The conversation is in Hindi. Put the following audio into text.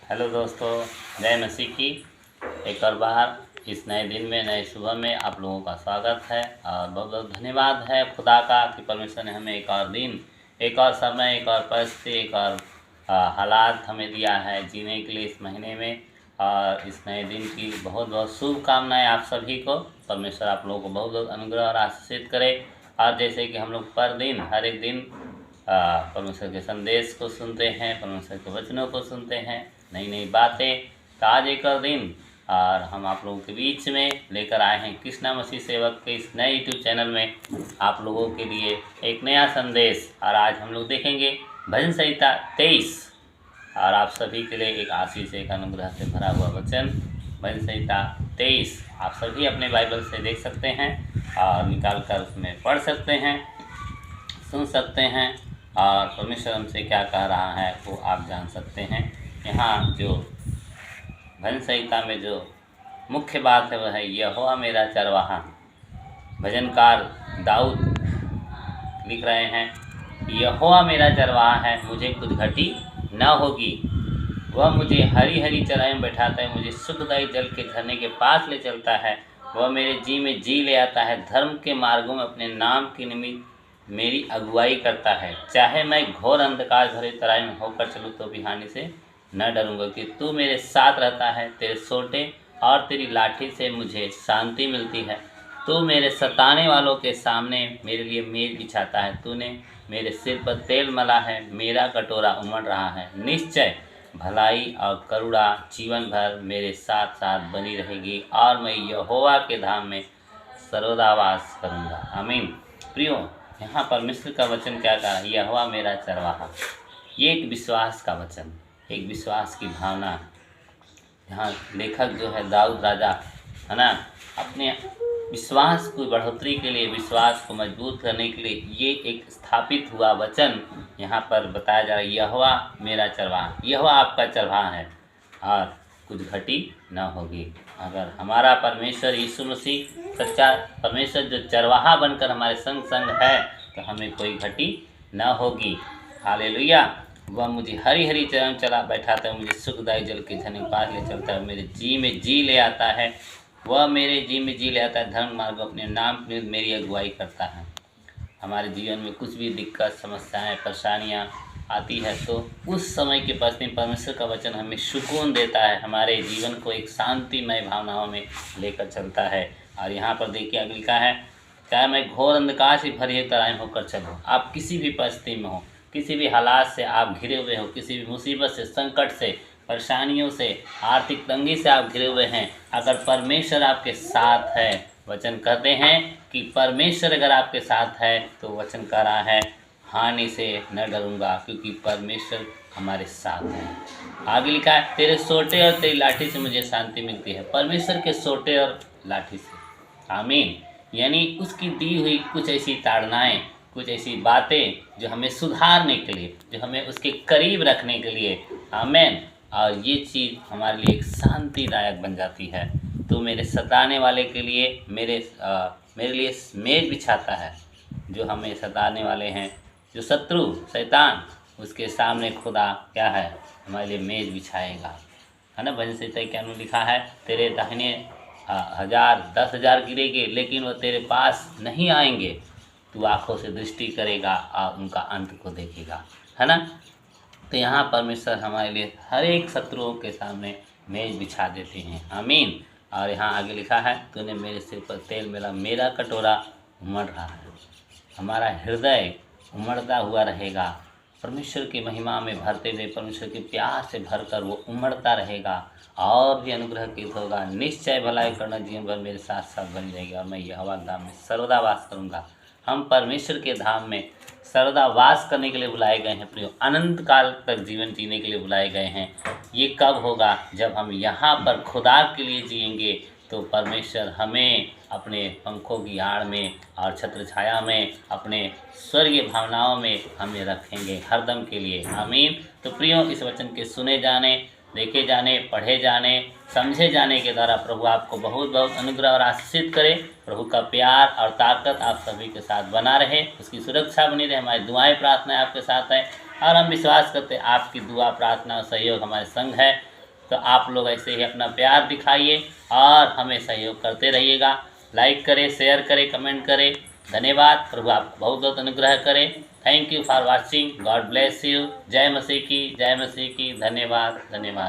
हेलो दोस्तों, जय मसीह की। एक और बार इस नए दिन में, नए सुबह में आप लोगों का स्वागत है और बहुत बहुत धन्यवाद है खुदा का कि परमेश्वर ने हमें एक और दिन, एक और समय, एक और परिस्थिति, एक और हालात हमें दिया है जीने के लिए इस महीने में। और इस नए दिन की बहुत बहुत शुभकामनाएं आप सभी को। परमेश्वर आप लोगों को बहुत बहुत अनुग्रह और आशीषित करे। और जैसे कि हम लोग पर दिन, हर एक दिन परमेश्वर के संदेश को सुनते हैं, परमेश्वर के वचनों को सुनते हैं, नई नई बातें। तो आज एक और दिन और हम आप लोगों के बीच में लेकर आए हैं कृष्णा मसीह सेवक के इस नए यूट्यूब चैनल में आप लोगों के लिए एक नया संदेश। और आज हम लोग देखेंगे भजन संहिता 23 और आप सभी के लिए एक आशीष, एक अनुग्रह से भरा हुआ वचन। भजन संहिता 23 आप सभी अपने बाइबल से देख सकते हैं और निकाल कर उसमें पढ़ सकते हैं, सुन सकते हैं और परमेश्वर हमसे क्या कह रहा है वो आप जान सकते हैं। यहाँ जो भजन संहिता में जो मुख्य बात है वह है यहोवा मेरा चरवाहा। भजनकार दाऊद लिख रहे हैं, यहोवा मेरा चरवाहा है, मुझे कुछ घटी न होगी। वह मुझे हरी हरी चराई में बैठाता है, मुझे सुखदायी जल के झरने के पास ले चलता है। वह मेरे जी में जी ले आता है, धर्म के मार्गों में अपने नाम के निमित्त मेरी अगुवाई करता है। चाहे मैं घोर अंधकार भरे तराई में होकर चलूँ तो भी हानि से न डरूंगा, कि तू मेरे साथ रहता है। तेरे सोटे और तेरी लाठी से मुझे शांति मिलती है। तू मेरे सताने वालों के सामने मेरे लिए मेज बिछाता है। तूने मेरे सिर पर तेल मला है, मेरा कटोरा उमड़ रहा है। निश्चय भलाई और करुणा जीवन भर मेरे साथ साथ बनी रहेगी और मैं यहोवा के धाम में सर्वदा वास करूँगा। आमीन। प्रियो, यहाँ परमेश्वर का वचन क्या कहा, यहोवा मेरा चरवाहा। ये एक विश्वास का वचन, एक विश्वास की भावना। यहाँ लेखक जो है दाऊद राजा है ना, अपने विश्वास को बढ़ोतरी के लिए, विश्वास को मजबूत करने के लिए ये एक स्थापित हुआ वचन यहाँ पर बताया जा रहा है, यहोवा मेरा चरवाहा। यहोवा आपका चरवाहा है और कुछ घटी न होगी। अगर हमारा परमेश्वर यीशु मसीह सच्चा परमेश्वर जो चरवाहा बनकर हमारे संग संग है तो हमें कोई घटी न होगी। हालेलुया। वह मुझे हरी हरी चराई में चला बैठाता है, मुझे सुखदायी जल के झरने के पास ले चलता है, मेरे जी में जी ले आता है। वह मेरे जी में जी ले आता है, धर्म मार्ग अपने नाम में मेरी अगुवाई करता है। हमारे जीवन में कुछ भी दिक्कत, समस्याएं, परेशानियां आती है तो उस समय के पास में परमेश्वर का वचन हमें सुकून देता है, हमारे जीवन को एक शांतिमय भावनाओं में लेकर चलता है। और यहाँ पर देखिए आगे लिखा है, चाहे मैं घोर अंधकार से भरी तराई होकर चलूँ। आप किसी भी परिस्थिति में हो, किसी भी हालात से आप घिरे हुए हो, किसी भी मुसीबत से, संकट से, परेशानियों से, आर्थिक तंगी से आप घिरे हुए हैं, अगर परमेश्वर आपके साथ है, वचन कहते हैं कि परमेश्वर अगर आपके साथ है तो वचन कह रहा है हानि से न डरूंगा, क्योंकि परमेश्वर हमारे साथ है। आगे लिखा है, तेरे सोटे और तेरी लाठी से मुझे शांति मिलती है। परमेश्वर के सोटे और लाठी से, आमीन। यानी उसकी दी हुई कुछ ऐसी ताड़नाएं, कुछ ऐसी बातें जो हमें सुधारने के लिए, जो हमें उसके करीब रखने के लिए, आमीन। और ये चीज़ हमारे लिए एक शांतिदायक बन जाती है। तो मेरे सताने वाले के लिए मेरे लिए मेज बिछाता है। जो हमें सताने वाले हैं, जो शत्रु शैतान, उसके सामने खुदा क्या है, हमारे लिए मेज बिछाएगा, है ना। भजन संहिता क्या लिखा है, तेरे दाहिने 1000 10,000 गिरेंगे लेकिन वो तेरे पास नहीं आएंगे। तू आँखों से दृष्टि करेगा और उनका अंत को देखेगा, है ना। तो यहाँ परमेश्वर हमारे लिए हर एक शत्रुओं के सामने मेज बिछा देते हैं, आमीन। और यहाँ आगे लिखा है, तूने मेरे सिर पर तेल मिला, मेरा कटोरा उमड़ रहा है। हमारा हृदय उमड़ता हुआ रहेगा, परमेश्वर की महिमा में भरते हुए, परमेश्वर के प्यार से भरकर वो उमड़ता रहेगा और भी अनुग्रहित होगा। निश्चय भलाई करना जीवन भर मेरे साथ साथ बनी रहेगी और मैं यहोवा धाम में सर्वदा वास करूँगा। हम परमेश्वर के धाम में सर्वदा वास करने के लिए बुलाए गए हैं प्रियो, अनंत काल तक जीवन जीने के लिए बुलाए गए हैं। ये कब होगा, जब हम यहाँ पर खुदा के लिए जिएंगे तो परमेश्वर हमें अपने पंखों की आड़ में और छत्र छाया में, अपने स्वर्गीय भावनाओं में हमें रखेंगे हरदम के लिए, आमीन। तो प्रियो, इस वचन के सुने जाने, देखे जाने, पढ़े जाने, समझे जाने के द्वारा प्रभु आपको बहुत बहुत अनुग्रह और आशीषित करे। प्रभु का प्यार और ताकत आप सभी के साथ बना रहे, उसकी सुरक्षा बनी रहे। हमारी दुआएं प्रार्थनाएं आपके साथ हैं और हम विश्वास करते हैं आपकी दुआ, प्रार्थना और सहयोग हमारे संग है तो आप लोग ऐसे ही अपना प्यार दिखाइए और हमें सहयोग करते रहिएगा। लाइक करें, शेयर करें, कमेंट करें। धन्यवाद। प्रभु आपको बहुत बहुत अनुग्रह करें। Thank you for watching. God bless you. जय मसीह की, जय मसीह की। धन्यवाद, धन्यवाद।